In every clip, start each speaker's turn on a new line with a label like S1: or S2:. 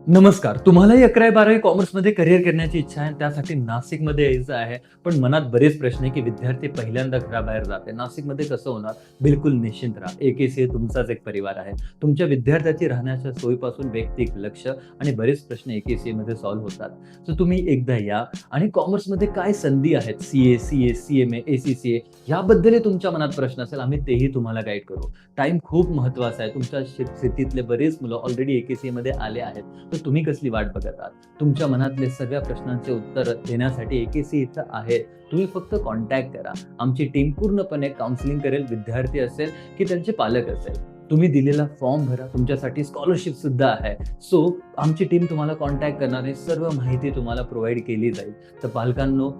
S1: नमस्कार. तुम्हालाही 11वी-12वी कॉमर्समध्ये करिअर करण्याची इच्छा आहे आणि त्यासाठी नाशिकमध्ये यायचं आहे. पण मनात बरेच प्रश्न आहे, की विद्यार्थी पहिल्यांदा घराबाहेर जाते. नाशिकमध्ये कसं होणार? बिलकुल निश्चिंत राहा. एकेसी तुमचाच एक परिवार आहे. तुमच्या विद्यार्थ्याची राहण्याच्या सोयीपासून वैयक्तिक लक्ष आणि बरेच प्रश्न एकेसीमध्ये सॉल्व्ह होतात. तर तुम्ही एकदा या आणि कॉमर्समध्ये काय संधी आहेत? सी-ए, सी-एम-ए, ए-सी-सी-ए याबद्दलही तुमच्या मनात प्रश्न असेल, आम्ही तेही तुम्हाला गाईड करू. टाईम खूप महत्त्वाचा आहे. तुमच्या स्थितीतले बरेच मुलं ऑलरेडी एकेसीमध्ये आले आहेत. तर तुम्ही कसली वाट बघत आहात? तुमच्या मनातले सगळ्या प्रश्नांचे उत्तर देण्यासाठी एकेसी इथं आहे. तुम्ही फक्त कॉन्टॅक्ट करा. आमची टीम पूर्णपणे काउन्सिलिंग करेल. विद्यार्थी असेल की त्यांचे पालक असेल. तुम्ही दिलेला फॉर्म भरा. तुमच्यासाठी स्कॉलरशिप सुद्धा आहे. सो आमची टीम तुम्हाला कॉन्टॅक्ट करणार आहे. सर्व माहिती तुम्हाला प्रोव्हाईड केली जाईल. तर पालकांनो,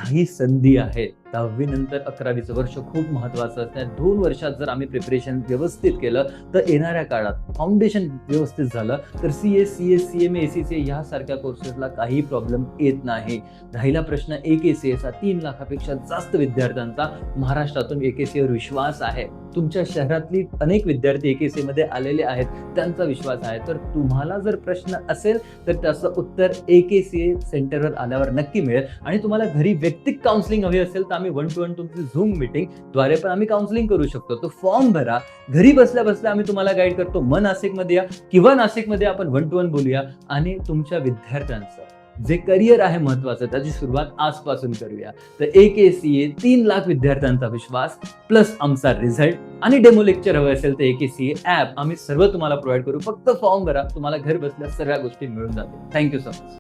S1: ही संधी आहे. 10वी नंतर 11वीचं वर्ष खूप महत्त्वाचं असतं. 2 वर्षात जर आम्ही प्रिपरेशन व्यवस्थित केलं, तर येणाऱ्या काळात फाउंडेशन व्यवस्थित झालं, तर सी-ए, सी-एम-ए, ए-सी-सी यासारख्या कोर्सेसला काही प्रॉब्लेम येत नाही. राहिला प्रश्न एक-ए-सी-एचा 3 लाखापेक्षा जास्त विद्यार्थ्यांचा महाराष्ट्रातून एक-ए-सीवर विश्वास आहे. तुमच्या शहरातली अनेक विद्यार्थी एक-ए-सीमध्ये आलेले आहेत, त्यांचा विश्वास आहे. तर तुम्हाला जर प्रश्न असेल, तर त्याचं उत्तर एक-ए-सी सेंटरवर आल्यावर नक्की मिळेल आणि तुम्हाला घरी वैयक्तिक काउन्सिलिंग हवी असेल, तर आम्ही 1 to 1 तुमची Zoom मीटिंगद्वारे पण आम्ही काउन्सिलिंग करू शकतो. तो फॉर्म भरा. घरी बसल्या-बसल्या आम्ही तुम्हाला गाईड करतो. मग नाशिकमध्ये या किंवा नाशिकमध्ये आपण 1 to 1 बोलूया आणि तुमच्या विद्यार्थ्यांचं जे करिअर आहे महत्त्वाचं, त्याची सुरुवात आजपासून करूया. तर एक-ए-सी-ए 3 लाख विद्यार्थ्यांचा विश्वास प्लस आमचा रिझल्ट आणि डेमो लेक्चर हवं असेल तर एक-ए-सी-ए ॲप आम्ही सर्व तुम्हाला प्रोव्हाईड करू. फक्त फॉर्म भरा. तुम्हाला घर बसल्या सगळ्या गोष्टी मिळून जातील. Thank you so much.